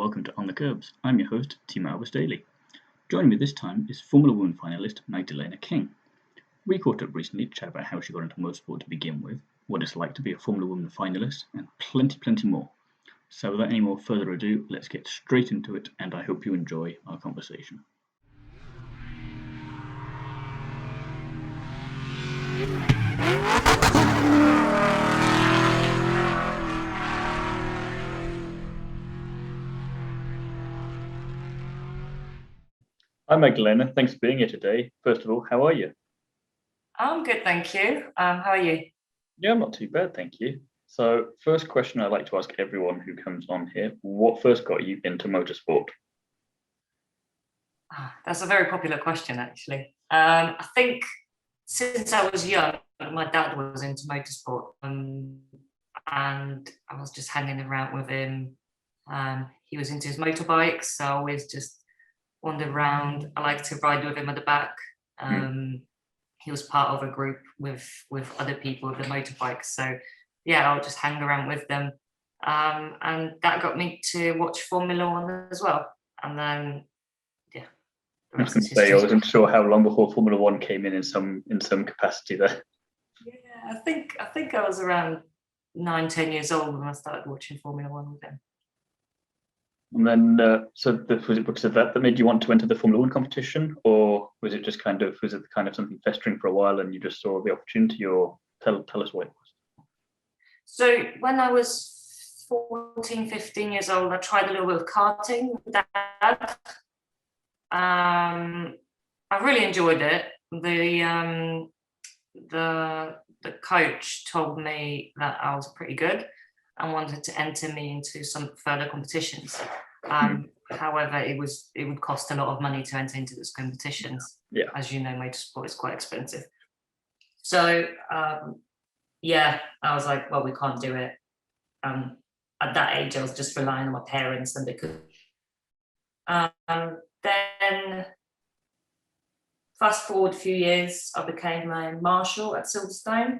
welcome to On the Kerbs. I'm your host, Timo Albus Daly. Joining me this time is Formula Woman Finalist Magdalena King. We caught up recently to chat about how she got into motorsport to begin with, what it's like to be a Formula Woman Finalist, and plenty more. So without any more further ado, let's get straight into it, and I hope you enjoy our conversation. Hi Magdalena, thanks for being here today. First of all, how are you? I'm good, thank you. How are you? Yeah, I'm not too bad, thank you. So first question I like to ask everyone who comes on here, what first got you into motorsport? That's a very popular question, actually. I think since I was young, my dad was into motorsport, and I was just hanging around with him. He was into his motorbikes, so I always just wandered around. I liked to ride with him at the back. He was part of a group with other people with the motorbikes, so yeah, I'll just hang around with them, and that got me to watch Formula One as well. And then I was going to say I wasn't sure how long before Formula One came in some capacity there. Yeah, I think I was around 9-10 years old when I started watching Formula One with him. And then, was it because of that made you want to enter the Formula One competition, or was it kind of something festering for a while and you just saw the opportunity, or tell us what it was? So when I was 14, 15 years old, I tried a little bit of karting with Dad. I really enjoyed it. The coach told me that I was pretty good and wanted to enter me into some further competitions. However, it would cost a lot of money to enter into those competitions. Yeah. As you know, motorsport is quite expensive. So I was like, well, we can't do it. At that age, I was just relying on my parents, and they could. Then fast forward a few years, I became a marshal at Silverstone.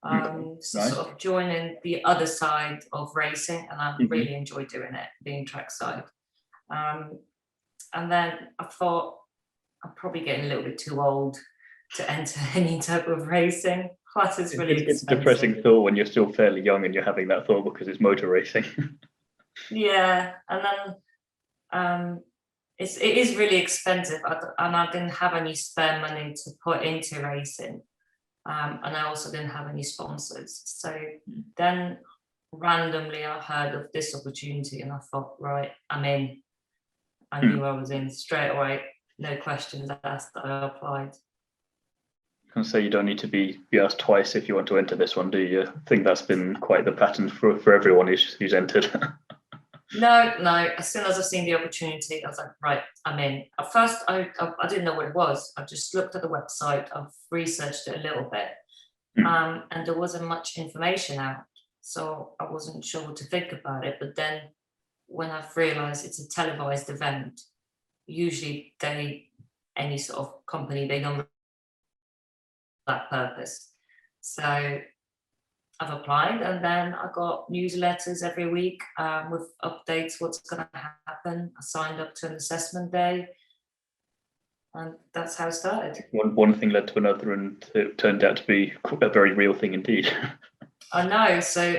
So nice. Sort of joining the other side of racing, and I really enjoyed doing it, being trackside. And then I thought I'm probably getting a little bit too old to enter any type of racing. Plus, it's really expensive. It's a depressing thought when you're still fairly young and you're having that thought because it's motor racing. Yeah, and then it is really expensive, and I didn't have any spare money to put into racing. And I also didn't have any sponsors. So then randomly I heard of this opportunity and I thought, right, I'm in. I knew I was in straight away, no questions asked. I applied. I can say you don't need to be asked twice if you want to enter this one, do you? I think that's been quite the pattern for everyone who's entered. No. As soon as I seen the opportunity, I was like, right, I'm in. At first, I didn't know what it was. I just looked at the website. I've researched it a little bit, and there wasn't much information out, so I wasn't sure what to think about it. But then, when I've realised it's a televised event, usually any sort of company, they don't that purpose. So I've applied, and then I got newsletters every week with updates, what's going to happen. I signed up to an assessment day, and that's how it started. One thing led to another, and it turned out to be a very real thing indeed. I know. So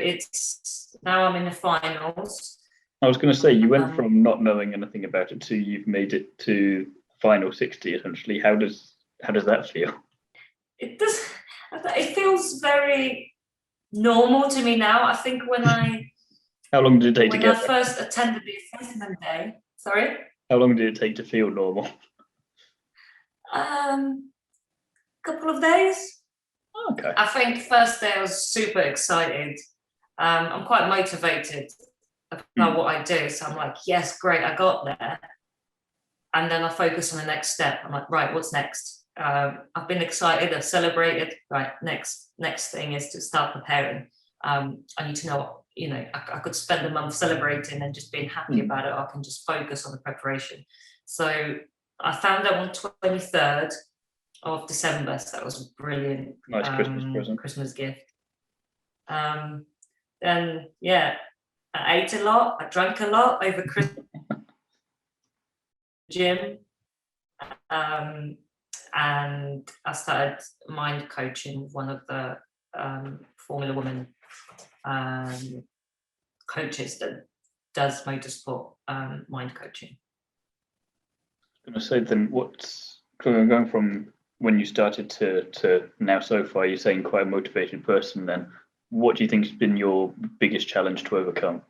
now I'm in the finals. I was going to say, you went from not knowing anything about it to you've made it to final 60 essentially. How does that feel? It feels very normal to me now. I think when How long did it take to get there? First attended the assessment day. Sorry? How long did it take to feel normal? Couple of days. Okay. I think first day I was super excited. I'm quite motivated about what I do. So I'm like, yes, great, I got there. And then I focus on the next step. I'm like, right, what's next? I've been excited, I've celebrated. Right, next thing is to start preparing. I need to know, I could spend a month celebrating and just being happy about it. I can just focus on the preparation. So I found out on 23rd of December. So that was a brilliant nice Christmas present. Christmas gift. Then I ate a lot, I drank a lot over Christmas. gym, and I started mind coaching with one of the Formula Woman coaches that does motorsport mind coaching. I'm going to say then, what's going from when you started to now so far? You're saying quite a motivated person. Then, what do you think has been your biggest challenge to overcome?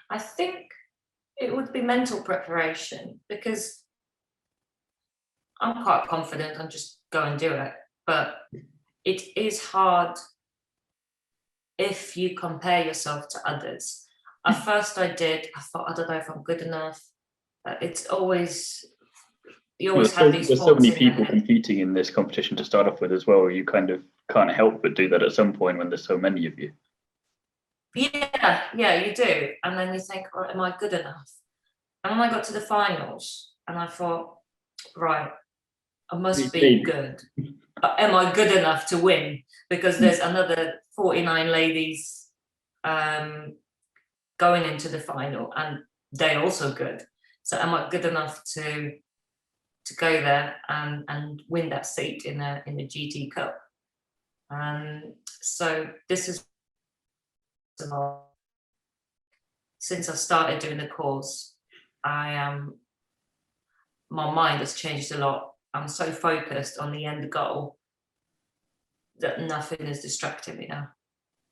I think it would be mental preparation, because I'm quite confident and just go and do it. But it is hard if you compare yourself to others. At first I thought, I don't know if I'm good enough. It's always, you always have these There's so many people competing in this competition to start off with as well. You kind of can't help but do that at some point when there's so many of you. Yeah, you do. And then you think, right, am I good enough? And then I got to the finals and I thought, right, I must be good. But am I good enough to win? Because there's another 49 ladies going into the final and they're also good. So am I good enough to go there and win that seat in the GT Cup? So this is, since I started doing the course, my mind has changed a lot. I'm so focused on the end goal that nothing is distracting me now.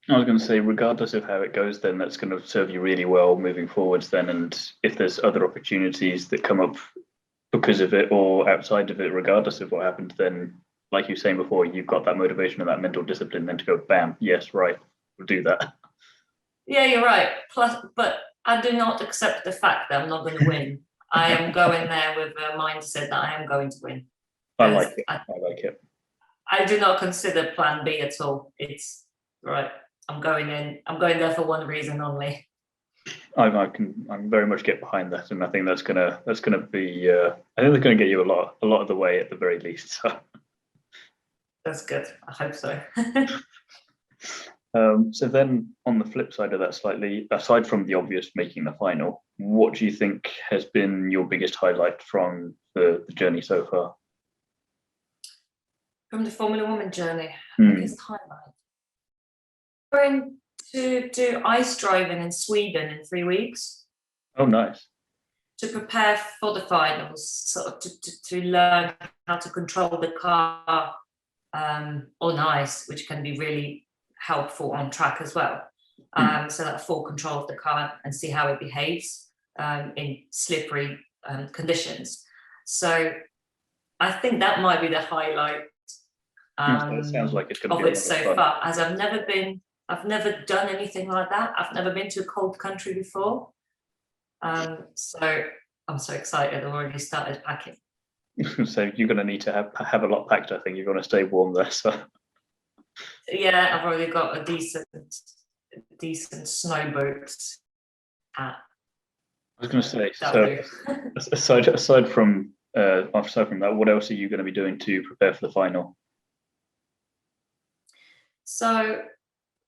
I was going to say, regardless of how it goes, then that's going to serve you really well moving forwards then. And if there's other opportunities that come up because of it or outside of it, regardless of what happened, then like you were saying before, you've got that motivation and that mental discipline then to go, bam, yes, right, we'll do that. Yeah, you're right. Plus, but I do not accept the fact that I'm not going to win. I am going there with a mindset that I am going to win. I like it. I like it. I do not consider plan B at all. It's right. I'm going in. I'm going there for one reason only. I very much get behind that, and I think that's gonna be. I think that's gonna get you a lot of the way at the very least. So. That's good. I hope so. So then, on the flip side of that, slightly aside from the obvious making the final, what do you think has been your biggest highlight from the journey so far? From the Formula Woman journey, biggest highlight. Going to do ice driving in Sweden in 3 weeks. Oh, nice. To prepare for the finals, sort of to learn how to control the car on ice, which can be really helpful on track as well. So that full control of the car and see how it behaves in slippery conditions. So I think that might be the highlight It sounds like it's going to be of it so far, as I've never done anything like that. I've never been to a cold country before. So I'm so excited. I've already started packing. So you're going to need to have a lot packed. I think you're going to stay warm there. So yeah, I've already got a decent snow boots. I was going to say, so aside from that, what else are you going to be doing to prepare for the final? So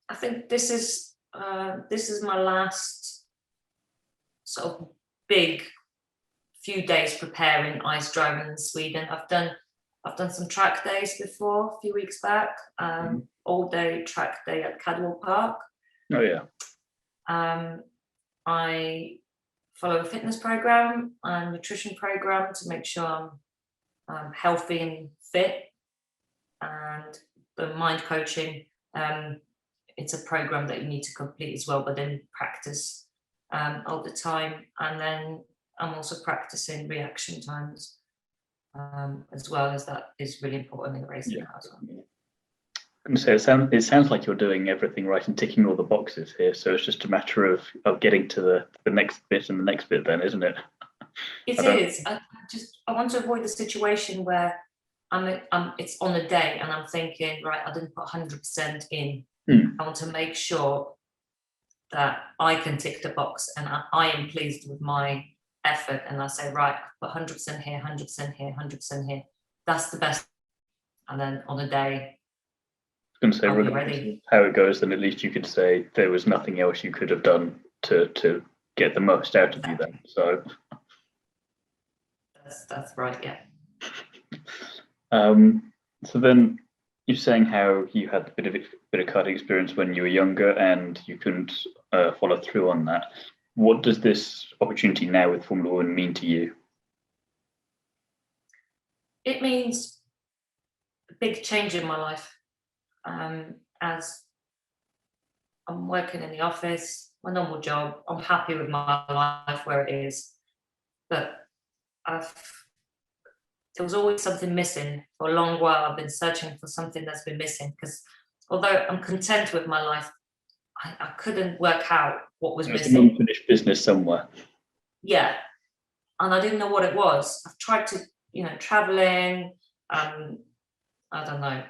I think this is my last sort of big few days preparing ice driving in Sweden. I've done some track days before a few weeks back, all day track day at Cadwell Park. Oh yeah. I follow a fitness program and nutrition program to make sure I'm healthy and fit, and the mind coaching, it's a program that you need to complete as well, but then practice all the time. And then I'm also practicing reaction times as well, as that is really important in the racing as well. I'm going to say it sounds like you're doing everything right and ticking all the boxes here. So it's just a matter of getting to the next bit and the next bit, then, isn't it? It is. I want to avoid the situation where it's on a day and I'm thinking, right, I didn't put 100% in. I want to make sure that I can tick the box and I am pleased with my effort, and I say, right, I've put 100% here, 100% here, 100% here. That's the best. And then on a day, I was going to say, regardless of how it goes, then at least you could say there was nothing else you could have done to get the most out of you then. So that's right, yeah. So then you're saying how you had a bit of karting experience when you were younger and you couldn't follow through on that. What does this opportunity now with Formula One mean to you? It means a big change in my life. As I'm working in the office, my normal job, I'm happy with my life where it is, but there was always something missing. For a long while, I've been searching for something that's been missing, because although I'm content with my life, I couldn't work out what was There's missing. an unfinished business somewhere. Yeah, and I didn't know what it was. I've tried to, traveling, I don't know,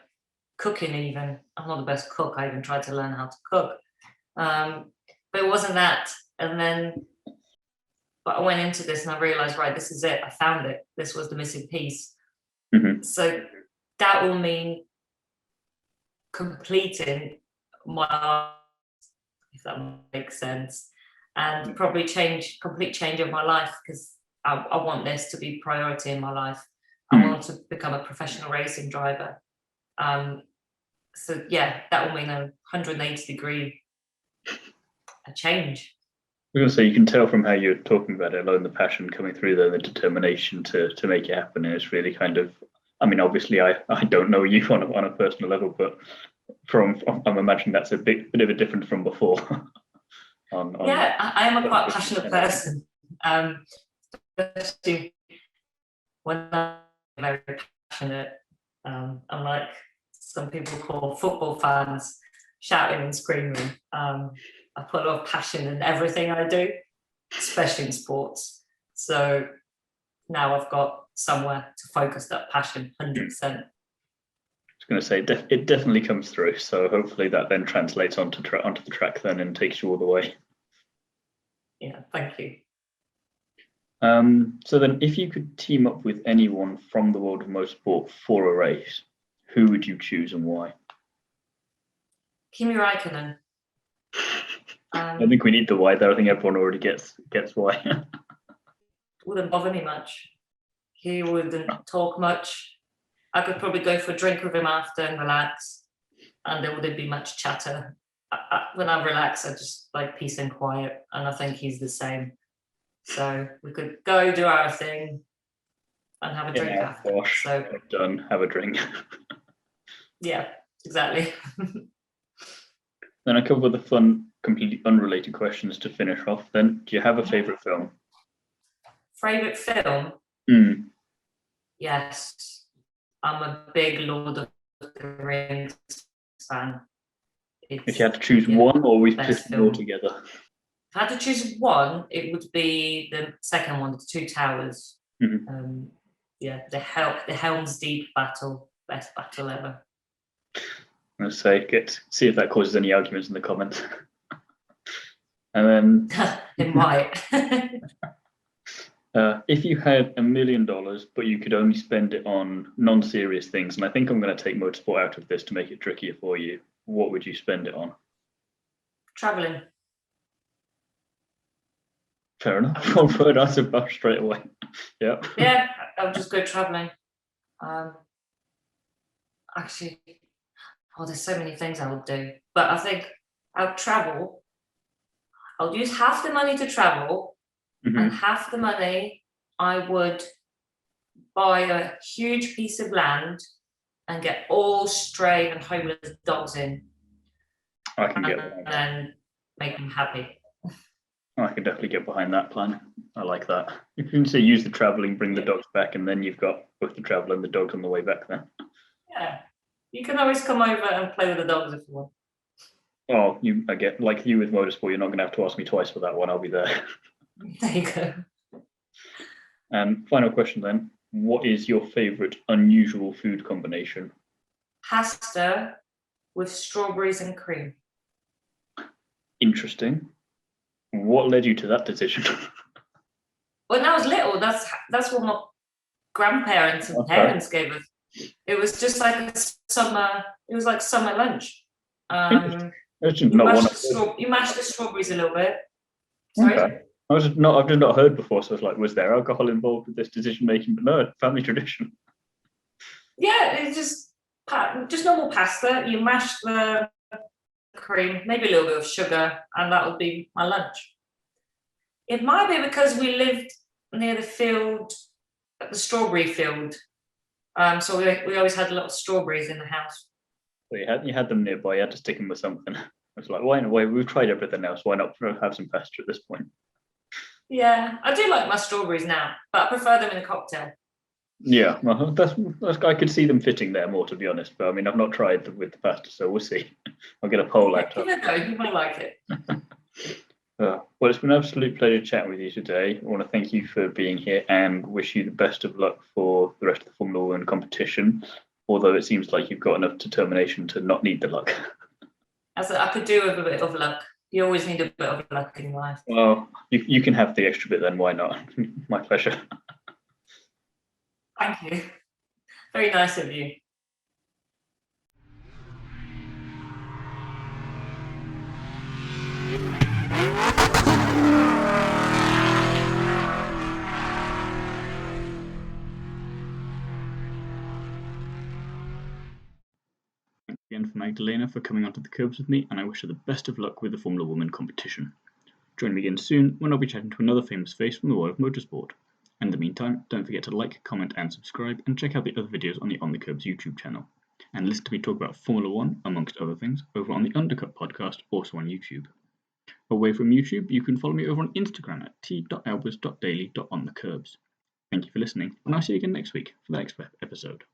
cooking even. I'm not the best cook. I even tried to learn how to cook. But it wasn't that. But I went into this and I realized, right, this is it. I found it. This was the missing piece. Mm-hmm. So that will mean completing my, if that makes sense, and probably complete change of my life, because I want this to be priority in my life. I want to become a professional racing driver. So yeah, that will mean a 180-degree change. I was going to say, you can tell from how you're talking about it alone, the passion coming through there, the determination to make it happen. And it's really kind of, I mean, obviously I don't know you on a personal level, but I'm imagining that's a bit of a difference from before. Yeah, I am a quite passionate person. Especially when I'm very passionate. I'm like some people call football fans, shouting and screaming. I put a lot of passion in everything I do, especially in sports. So now I've got somewhere to focus that passion 100%. I was going to say, it definitely comes through. So hopefully that then translates onto the track then and takes you all the way. Yeah, thank you. So then, if you could team up with anyone from the world of motorsport for a race, who would you choose and why? Kimi Räikkönen. I think we need the why there. I think everyone already gets why. Wouldn't bother me much. He wouldn't talk much. I could probably go for a drink with him after and relax, and there wouldn't be much chatter. When I relax, I just like peace and quiet, and I think he's the same. So we could go do our thing and have a drink after. Wash, so done, have a drink. Yeah, exactly. Then a couple of the fun, completely unrelated questions to finish off. Then, do you have a favorite film? Favorite film? Yes, I'm a big Lord of the Rings fan. If you had to choose one, or we put them all together? If I had to choose one, it would be the second one, the Two Towers. Mm-hmm. The Helm's Deep battle, best battle ever. I'm going to say, see if that causes any arguments in the comments. And then it might. If you had $1 million, but you could only spend it on non-serious things, and I think I'm going to take motorsport out of this to make it trickier for you, what would you spend it on? Traveling. Fair enough. One word answer back straight away. Yeah. Yeah, I'll just go traveling. Actually, there's so many things I would do, but I think I'll travel. I'll use half the money to travel, and half the money I would buy a huge piece of land and get all stray and homeless dogs in. I can get that. And make them happy. I can definitely get behind that plan. I like that. You can say use the traveling, bring the dogs back, and then you've got both the travel and the dogs on the way back then. Yeah. You can always come over and play with the dogs if you want. Oh, I get like you with motorsport, you're not going to have to ask me twice for that one. I'll be there. There you go. And final question then. What is your favourite unusual food combination? Pasta with strawberries and cream. Interesting. What led you to that decision? When I was little, that's what my grandparents and parents gave us. It was just like it was like summer lunch. You mash the strawberries a little bit. Sorry? Okay. I've just not heard before, so I was like, was there alcohol involved with this decision making? But no, family tradition. Yeah, it's just normal pasta. You mash the cream, maybe a little bit of sugar, and that would be my lunch. It might be because we lived near the field, the strawberry field. So we always had a lot of strawberries in the house. So you had them nearby. You had to stick them with something. I was like, why? We've tried everything else. Why not have some pasta at this point? Yeah, I do like my strawberries now, but I prefer them in a cocktail. Yeah, well, that's I could see them fitting there more, to be honest. But I mean, I've not tried with the pasta, so we'll see. I'll get a poll out. Give it a go. You might like it. Well, it's been an absolute pleasure chatting with you today. I want to thank you for being here and wish you the best of luck for the rest of the Formula One competition. Although it seems like you've got enough determination to not need the luck. As I could do with a bit of luck. You always need a bit of luck in life. Well, you can have the extra bit then. Why not? My pleasure. Thank you. Very nice of you. Thanks again for Magdalena for coming onto the Kerbs with me, and I wish her the best of luck with the Formula Woman competition. Join me again soon when I'll be chatting to another famous face from the world of motorsport. In the meantime, don't forget to like, comment and subscribe, and check out the other videos on the On the Kerbs YouTube channel. And listen to me talk about Formula One, amongst other things, over on the Undercut podcast, also on YouTube. Away from YouTube, you can follow me over on Instagram at t.albers.daily.onthekerbs. Thank you for listening, and I'll see you again next week for the next episode.